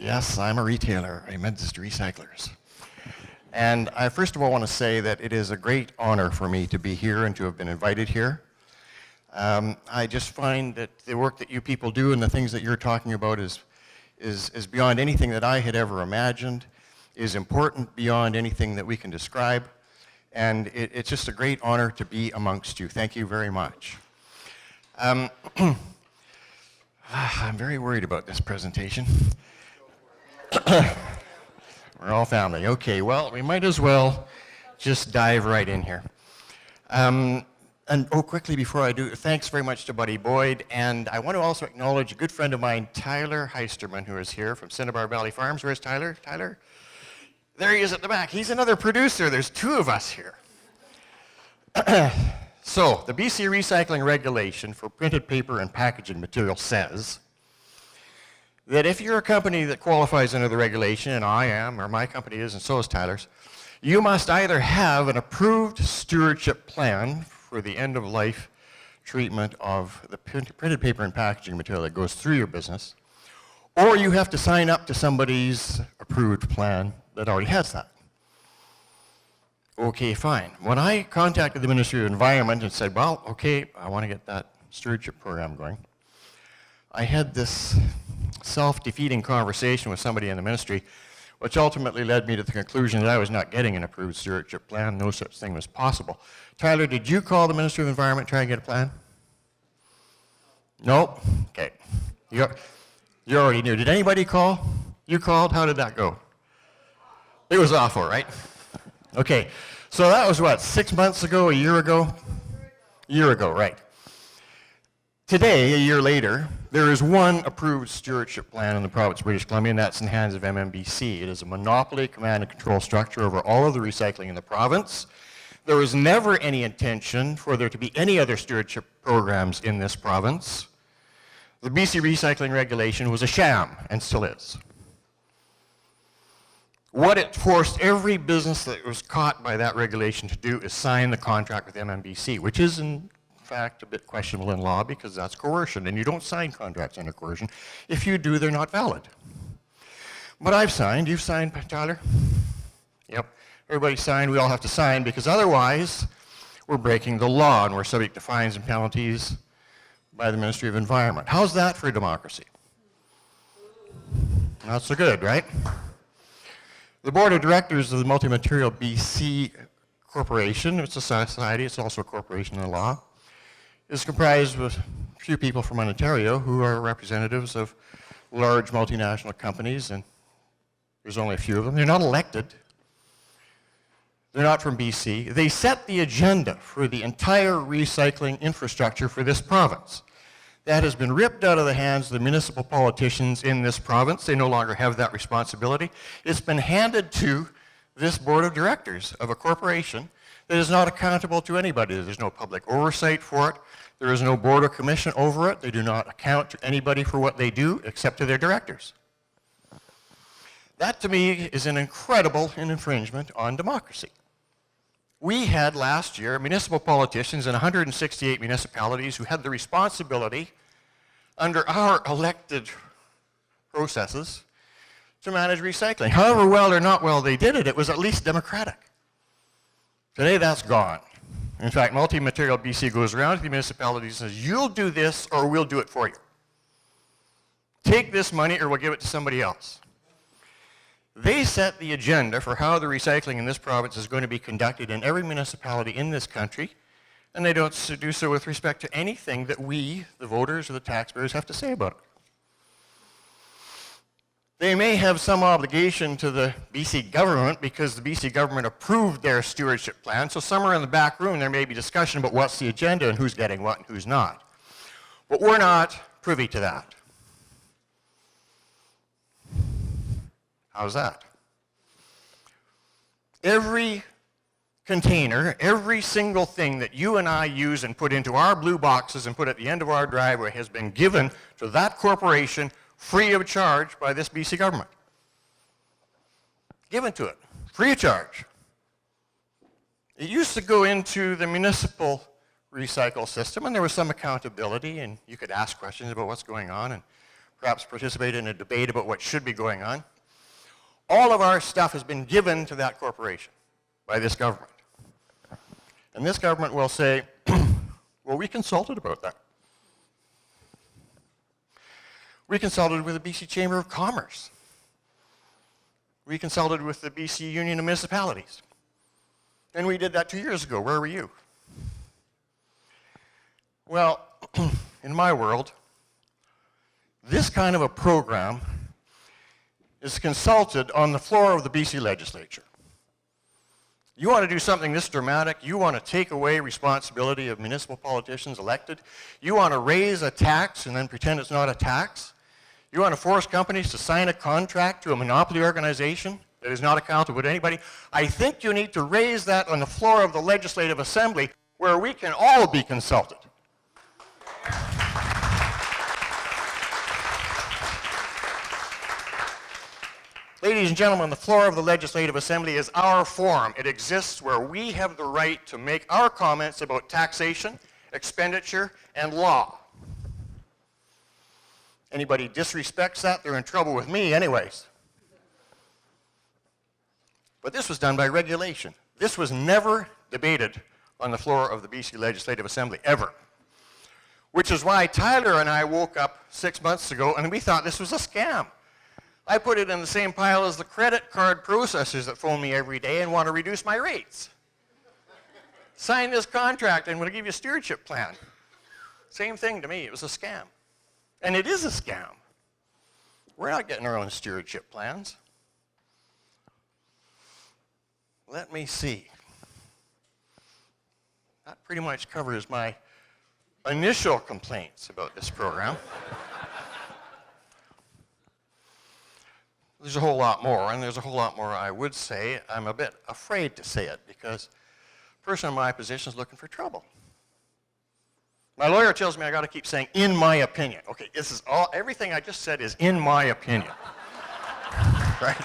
Yes, I'm a retailer. I meant just recyclers. And I first of all want to say that it is a great honor for me to be here and to have been invited here. I just find that the work that you people do and the things that you're talking about is beyond anything that I had ever imagined, is important beyond anything that we can describe. And it's just a great honor to be amongst you. Thank you very much. I'm very worried about this presentation. We're all family. Okay, well, we might as well just dive right in here. Quickly before I do, thanks very much to Buddy Boyd, and I want to also acknowledge a good friend of mine, Tyler Heisterman, who is here from Cinnabar Valley Farms. Where's Tyler? Tyler? There he is at the back. He's another producer. There's two of us here. So, the BC Recycling Regulation for printed paper and packaging material says that if you're a company that qualifies under the regulation, and I am, or my company is, and so is Tyler's, you must either have an approved stewardship plan for the end-of-life treatment of the printed paper and packaging material that goes through your business, or you have to sign up to somebody's approved plan that already has that. Okay, fine. When I contacted the Ministry of Environment and said, well, okay, I want to get that stewardship program going, I had this self-defeating conversation with somebody in the ministry, which ultimately led me to the conclusion that I was not getting an approved stewardship plan. No such thing was possible. Tyler, did you call the Ministry of Environment trying to get a plan? Nope? Okay. You already knew. Did anybody call? You called? How did that go? It was awful, right? Okay. So that was what, 6 months ago, a year ago? A year ago, right. Today, a year later, there is one approved stewardship plan in the province of British Columbia, and that's in the hands of MMBC. It is a monopoly command and control structure over all of the recycling in the province. There was never any intention for there to be any other stewardship programs in this province. The BC Recycling Regulation was a sham, and still is. What it forced every business that was caught by that regulation to do is sign the contract with MMBC, which is in fact a bit questionable in law because that's coercion, and you don't sign contracts under coercion. If you do, they're not valid. But I've signed. You've signed, Tyler? Yep. Everybody signed. We all have to sign because otherwise we're breaking the law and we're subject to fines and penalties by the Ministry of Environment. How's that for democracy? Not so good, right? The board of directors of the Multi-Material BC Corporation, it's a society, it's also a corporation in the law, is comprised of a few people from Ontario who are representatives of large multinational companies, and there's only a few of them. They're not elected. They're not from BC. They set the agenda for the entire recycling infrastructure for this province. That has been ripped out of the hands of the municipal politicians in this province. They no longer have that responsibility. It's been handed to this board of directors of a corporation that is not accountable to anybody. There's no public oversight for it. There is no board or commission over it. They do not account to anybody for what they do except to their directors. That to me is an incredible infringement on democracy. We had last year municipal politicians in 168 municipalities who had the responsibility under our elected processes to manage recycling. However well or not well they did it, it was at least democratic. Today that's gone. In fact, Multi-Material BC goes around to the municipalities and says, you'll do this or we'll do it for you. Take this money or we'll give it to somebody else. They set the agenda for how the recycling in this province is going to be conducted in every municipality in this country, and they don't do so with respect to anything that we, the voters or the taxpayers, have to say about it. They may have some obligation to the BC government because the BC government approved their stewardship plan, so somewhere in the back room there may be discussion about what's the agenda and who's getting what and who's not. But we're not privy to that. How's that? Every container, every single thing that you and I use and put into our blue boxes and put at the end of our driveway has been given to that corporation free of charge by this BC government. Given to it, free of charge. It used to go into the municipal recycle system and there was some accountability and you could ask questions about what's going on and perhaps participate in a debate about what should be going on. All of our stuff has been given to that corporation by this government. And this government will say, well, we consulted about that. We consulted with the BC Chamber of Commerce. We consulted with the BC Union of Municipalities. And we did that 2 years ago. Where were you? Well, in my world, this kind of a program is consulted on the floor of the BC legislature. You want to do something this dramatic, you want to take away responsibility of municipal politicians elected, you want to raise a tax and then pretend it's not a tax, you want to force companies to sign a contract to a monopoly organization that is not accountable to anybody. I think you need to raise that on the floor of the Legislative Assembly where we can all be consulted. Ladies and gentlemen, the floor of the Legislative Assembly is our forum. It exists where we have the right to make our comments about taxation, expenditure, and law. Anybody disrespects that, they're in trouble with me anyways. But this was done by regulation. This was never debated on the floor of the BC Legislative Assembly, ever. Which is why Tyler and I woke up 6 months ago and we thought this was a scam. I put it in the same pile as the credit card processors that phone me every day and want to reduce my rates. Sign this contract and we'll give you a stewardship plan. Same thing to me, it was a scam. And it is a scam. We're not getting our own stewardship plans. Let me see. That pretty much covers my initial complaints about this program. There's a whole lot more, and there's a whole lot more I would say. I'm a bit afraid to say it because a person in my position is looking for trouble. My lawyer tells me I got to keep saying, in my opinion. Okay, this is all, everything I just said is in my opinion. Right?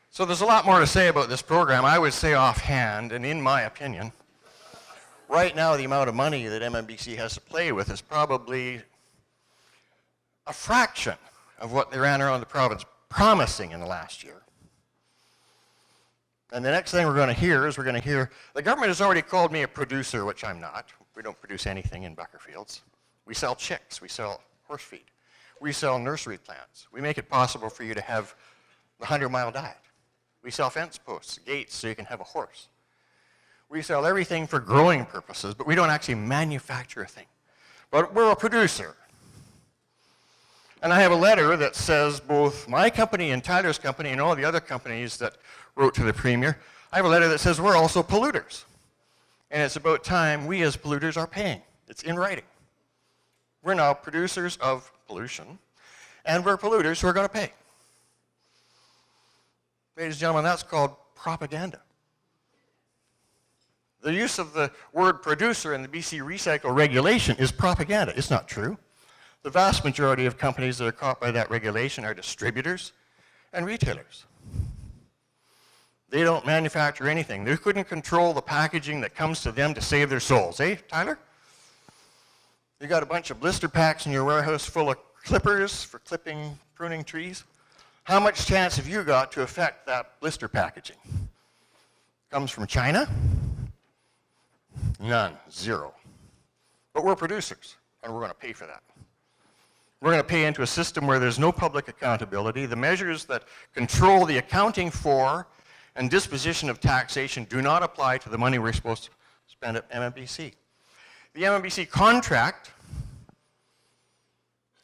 So there's a lot more to say about this program. I would say offhand, and in my opinion, right now the amount of money that MMBC has to play with is probably a fraction of what they ran around the province promising in the last year. And the next thing we're going to hear is the government has already called me a producer, which I'm not. We don't produce anything in Buckerfields. We sell chicks, we sell horse feed, we sell nursery plants. We make it possible for you to have the 100-mile diet. We sell fence posts, gates, so you can have a horse. We sell everything for growing purposes, but we don't actually manufacture a thing. But we're a producer. And I have a letter that says both my company and Tyler's company and all the other companies that wrote to the Premier, I have a letter that says we're also polluters. And it's about time we as polluters are paying. It's in writing. We're now producers of pollution, and we're polluters who are going to pay. Ladies and gentlemen, that's called propaganda. The use of the word producer in the BC Recycle regulation is propaganda. It's not true. The vast majority of companies that are caught by that regulation are distributors and retailers. They don't manufacture anything. They couldn't control the packaging that comes to them to save their souls. Eh, Tyler? You got a bunch of blister packs in your warehouse full of clippers for clipping, pruning trees. How much chance have you got to affect that blister packaging? Comes from China? None, zero. But we're producers, and we're going to pay for that. We're going to pay into a system where there's no public accountability. The measures that control the accounting for and disposition of taxation do not apply to the money we're supposed to spend at MMBC. The MMBC contract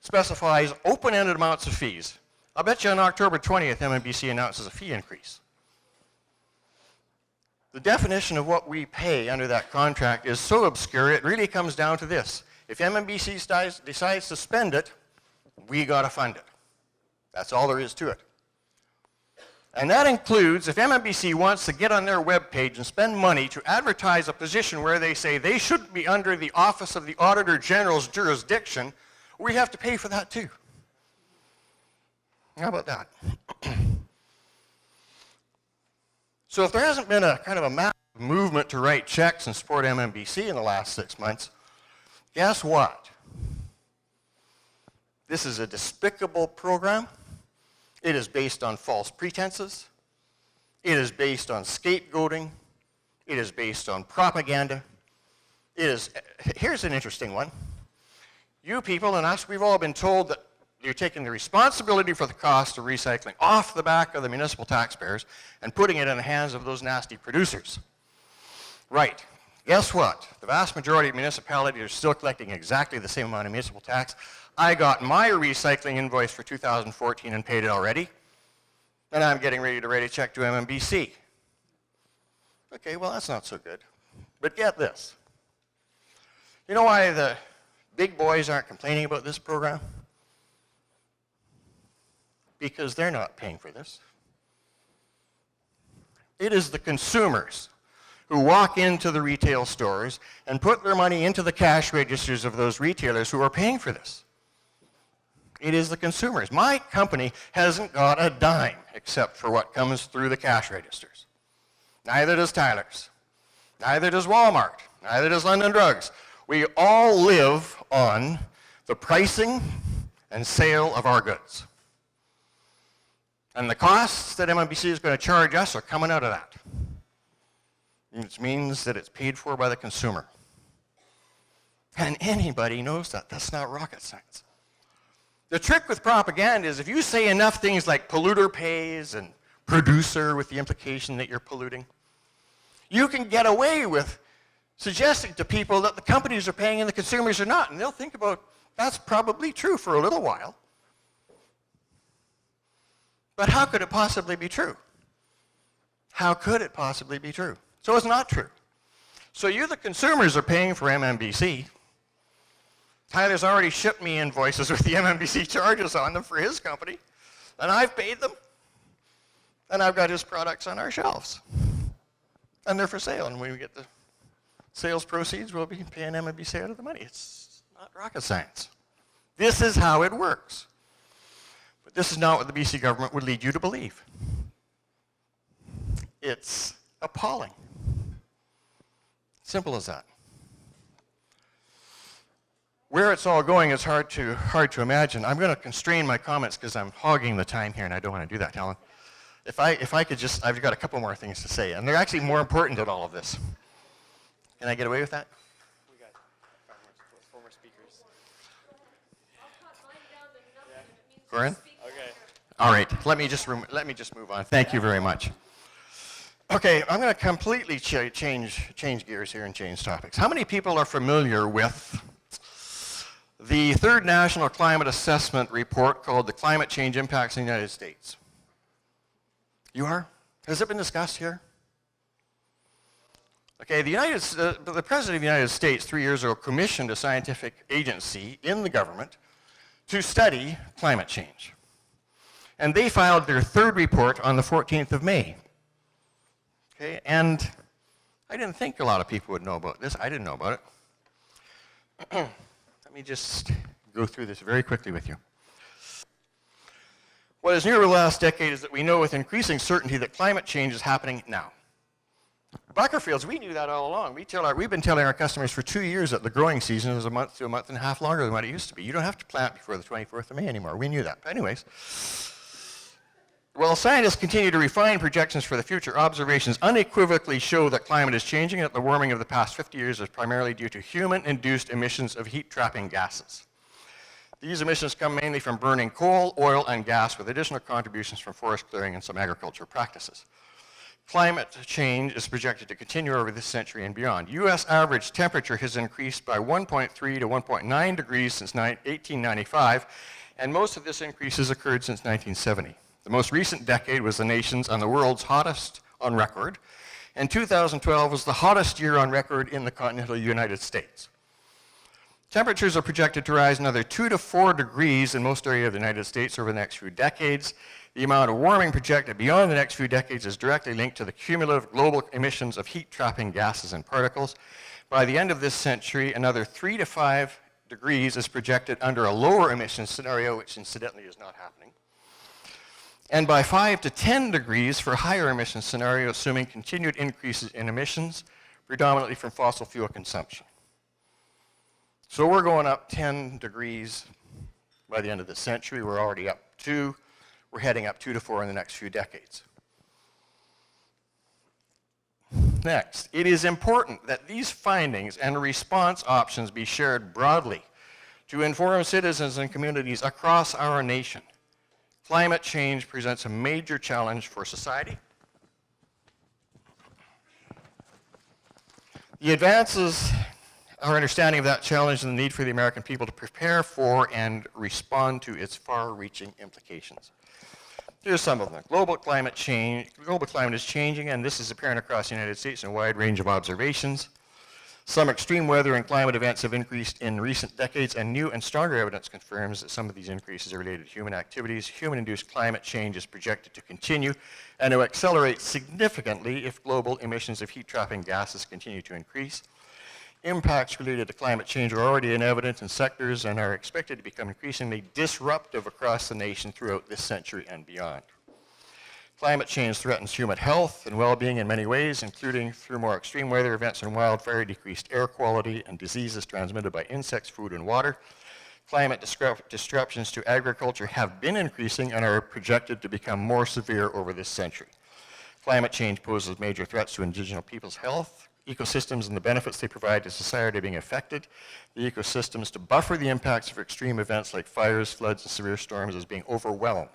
specifies open-ended amounts of fees. I'll bet you on October 20th, MMBC announces a fee increase. The definition of what we pay under that contract is so obscure, it really comes down to this. If MMBC decides to spend it, we got to fund it. That's all there is to it. And that includes, if MMBC wants to get on their webpage and spend money to advertise a position where they say they should be under the Office of the Auditor General's jurisdiction, we have to pay for that too. How about that? So if there hasn't been a kind of a massive movement to write checks and support MMBC in the last 6 months, Guess what? This is a despicable program. It is based on false pretenses. It is based on scapegoating. It is based on propaganda. Here's an interesting one. You people and us, we've all been told that you're taking the responsibility for the cost of recycling off the back of the municipal taxpayers and putting it in the hands of those nasty producers. Right. Guess what? The vast majority of municipalities are still collecting exactly the same amount of municipal tax. I got my recycling invoice for 2014 and paid it already. And I'm getting ready to write a check to MMBC. Okay, well, that's not so good. But get this. You know why the big boys aren't complaining about this program? Because they're not paying for this. It is the consumers who walk into the retail stores and put their money into the cash registers of those retailers who are paying for this. It is the consumers. My company hasn't got a dime except for what comes through the cash registers. Neither does Tyler's. Neither does Walmart. Neither does London Drugs. We all live on the pricing and sale of our goods. And the costs that MMBC is going to charge us are coming out of that. Which means that it's paid for by the consumer. And anybody knows that. That's not rocket science. The trick with propaganda is if you say enough things like polluter pays and producer with the implication that you're polluting, you can get away with suggesting to people that the companies are paying and the consumers are not. And they'll think about, that's probably true for a little while. But how could it possibly be true? How could it possibly be true? So it's not true. So you, the consumers, are paying for MMBC. Tyler's already shipped me invoices with the MMBC charges on them for his company, and I've paid them. And I've got his products on our shelves. And they're for sale, and when we get the sales proceeds, we'll be paying MMBC out of the money. It's not rocket science. This is how it works. But this is not what the BC government would lead you to believe. It's appalling. Simple as that. Where it's all going is hard to imagine. I'm going to constrain my comments because I'm hogging the time here, and I don't want to do that, Helen. If I could just, I've got a couple more things to say, and they're actually more important than all of this. Can I get away with that? We got 4 more speakers. Corinne? Okay. All right, let me just move on. Thank you very much. Okay, I'm going to completely change gears here and change topics. How many people are familiar with the third National Climate Assessment Report called the Climate Change Impacts in the United States? You are? Has it been discussed here? Okay, the President of the United States 3 years ago commissioned a scientific agency in the government to study climate change. And they filed their third report on the 14th of May. Okay, and I didn't think a lot of people would know about this. I didn't know about it. Let me just go through this very quickly with you. What is new over the last decade is that we know with increasing certainty that climate change is happening now. Buckerfields, we knew that all along. We've been telling our customers for 2 years that the growing season is a month to a month and a half longer than what it used to be. You don't have to plant before the 24th of May anymore. We knew that. But anyways, while scientists continue to refine projections for the future, observations unequivocally show that climate is changing and that the warming of the past 50 years is primarily due to human-induced emissions of heat-trapping gases. These emissions come mainly from burning coal, oil, and gas, with additional contributions from forest clearing and some agricultural practices. Climate change is projected to continue over this century and beyond. U.S. average temperature has increased by 1.3 to 1.9 degrees since 1895, and most of this increase has occurred since 1970. The most recent decade was the nation's and the world's hottest on record, and 2012 was the hottest year on record in the continental United States. Temperatures are projected to rise another 2 to 4 degrees in most areas of the United States over the next few decades. The amount of warming projected beyond the next few decades is directly linked to the cumulative global emissions of heat-trapping gases and particles. By the end of this century, another 3 to 5 degrees is projected under a lower emission scenario, which incidentally is not happening. And by 5 to 10 degrees for higher emission scenario, assuming continued increases in emissions, predominantly from fossil fuel consumption. So we're going up 10 degrees by the end of the century. We're already up 2. We're heading up 2 to 4 in the next few decades. Next, it is important that these findings and response options be shared broadly to inform citizens and communities across our nation. Climate change presents a major challenge for society. The advances, our understanding of that challenge and the need for the American people to prepare for and respond to its far-reaching implications. Here's some of them. Global climate is changing, and this is apparent across the United States in a wide range of observations. Some extreme weather and climate events have increased in recent decades, and new and stronger evidence confirms that some of these increases are related to human activities. Human-induced climate change is projected to continue and to accelerate significantly if global emissions of heat-trapping gases continue to increase. Impacts related to climate change are already evident in sectors and are expected to become increasingly disruptive across the nation throughout this century and beyond. Climate change threatens human health and well-being in many ways, including through more extreme weather events and wildfire, decreased air quality, and diseases transmitted by insects, food, and water. Climate disruptions to agriculture have been increasing and are projected to become more severe over this century. Climate change poses major threats to Indigenous peoples' health. Ecosystems and the benefits they provide to society are being affected. The ecosystems to buffer the impacts of extreme events like fires, floods, and severe storms is being overwhelmed.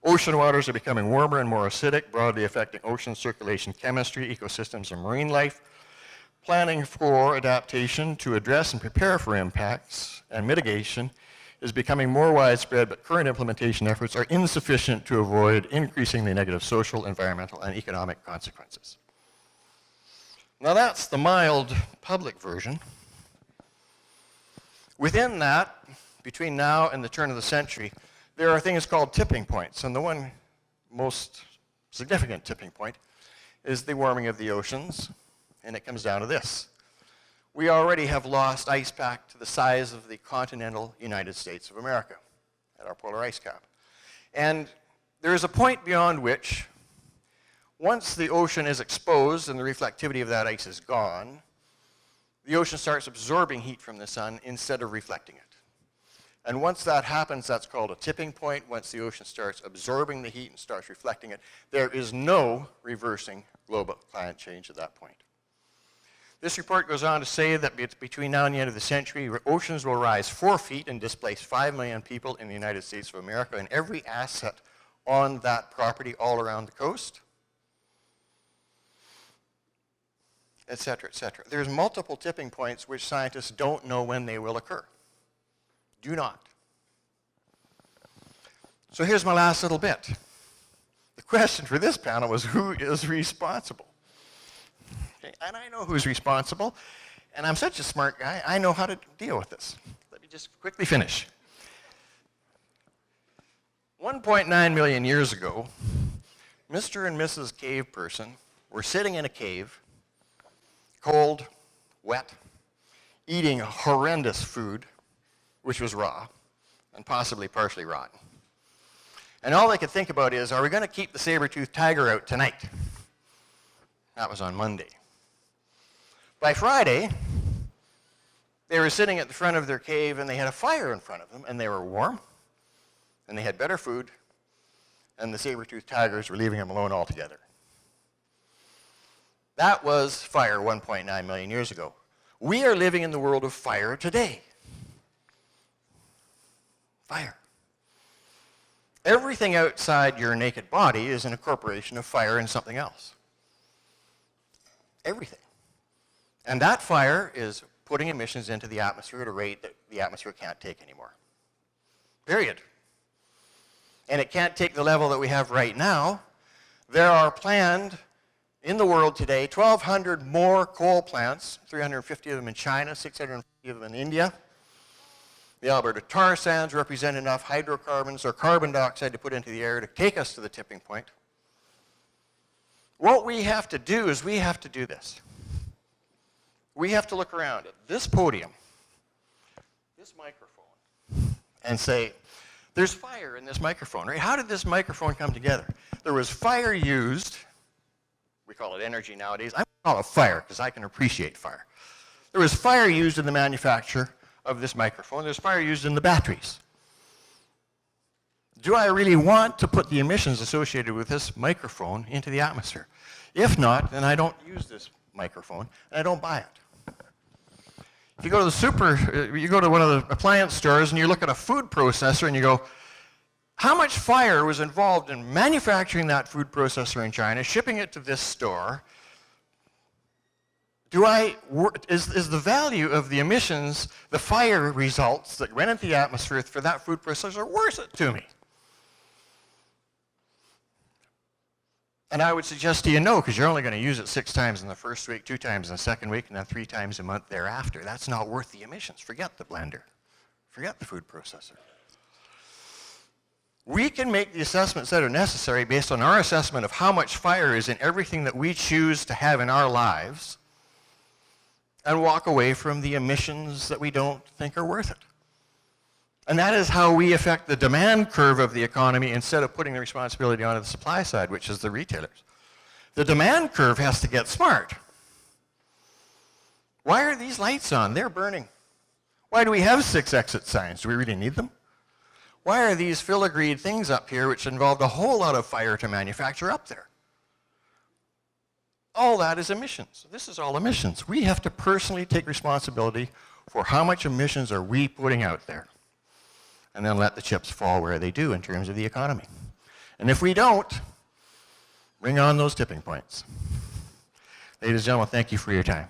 Ocean waters are becoming warmer and more acidic, broadly affecting ocean circulation chemistry, ecosystems, and marine life. Planning for adaptation to address and prepare for impacts and mitigation is becoming more widespread, but current implementation efforts are insufficient to avoid increasingly negative social, environmental, and economic consequences. Now that's the mild public version. Within that, between now and the turn of the century, there are things called tipping points, and the one most significant tipping point is the warming of the oceans, and it comes down to this. We already have lost ice pack to the size of the continental United States of America at our polar ice cap. And there is a point beyond which, once the ocean is exposed and the reflectivity of that ice is gone, the ocean starts absorbing heat from the sun instead of reflecting it. And once that happens, that's called a tipping point. Once the ocean starts absorbing the heat and starts reflecting it, there is no reversing global climate change at that point. This report goes on to say that between now and the end of the century, oceans will rise 4 feet and displace 5 million people in the United States of America and every asset on that property all around the coast, et cetera, et cetera. There's multiple tipping points which scientists don't know when they will occur. Do not. So here's my last little bit. The question for this panel was, who is responsible? Okay, and I know who's responsible, and I'm such a smart guy, I know how to deal with this. Let me just quickly finish. 1.9 million years ago, Mr. and Mrs. Cave Person were sitting in a cave, cold, wet, eating horrendous food, which was raw and possibly partially rotten. And all they could think about is, are we going to keep the saber-toothed tiger out tonight? That was on Monday. By Friday, they were sitting at the front of their cave and they had a fire in front of them and they were warm and they had better food and the saber-toothed tigers were leaving them alone altogether. That was fire 1.9 million years ago. We are living in the world of fire today. Fire. Everything outside your naked body is an incorporation of fire and something else. Everything. And that fire is putting emissions into the atmosphere at a rate that the atmosphere can't take anymore. Period. And it can't take the level that we have right now. There are planned in the world today 1,200 more coal plants, 350 of them in China, 650 of them in India. The Alberta tar sands represent enough hydrocarbons or carbon dioxide to put into the air to take us to the tipping point. What we have to do is we have to do this. We have to look around at this podium, this microphone, and say, there's fire in this microphone, right? How did this microphone come together? There was fire used, we call it energy nowadays. I call it fire because I can appreciate fire. There was fire used in the manufacture of this microphone. There's fire used in the batteries. Do I really want to put the emissions associated with this microphone into the atmosphere? If not, then I don't use this microphone and I don't buy it. If you go to you go to one of the appliance stores and you look at a food processor and you go, how much fire was involved in manufacturing that food processor in China, shipping it to this store? Is the value of the emissions, the fire results that went into the atmosphere for that food processor worth it to me? And I would suggest to you no, because you're only going to use it 6 times in the first week, 2 times in the second week, and then 3 times a month thereafter. That's not worth the emissions. Forget the blender. Forget the food processor. We can make the assessments that are necessary based on our assessment of how much fire is in everything that we choose to have in our lives and walk away from the emissions that we don't think are worth it. And that is how we affect the demand curve of the economy instead of putting the responsibility onto the supply side, which is the retailers. The demand curve has to get smart. Why are these lights on? They're burning. Why do we have 6 exit signs? Do we really need them? Why are these filigreed things up here, which involved a whole lot of fire to manufacture, up there? All that is emissions. This is all emissions. We have to personally take responsibility for how much emissions are we putting out there, and then let the chips fall where they do in terms of the economy. And if we don't, bring on those tipping points. Ladies and gentlemen, thank you for your time.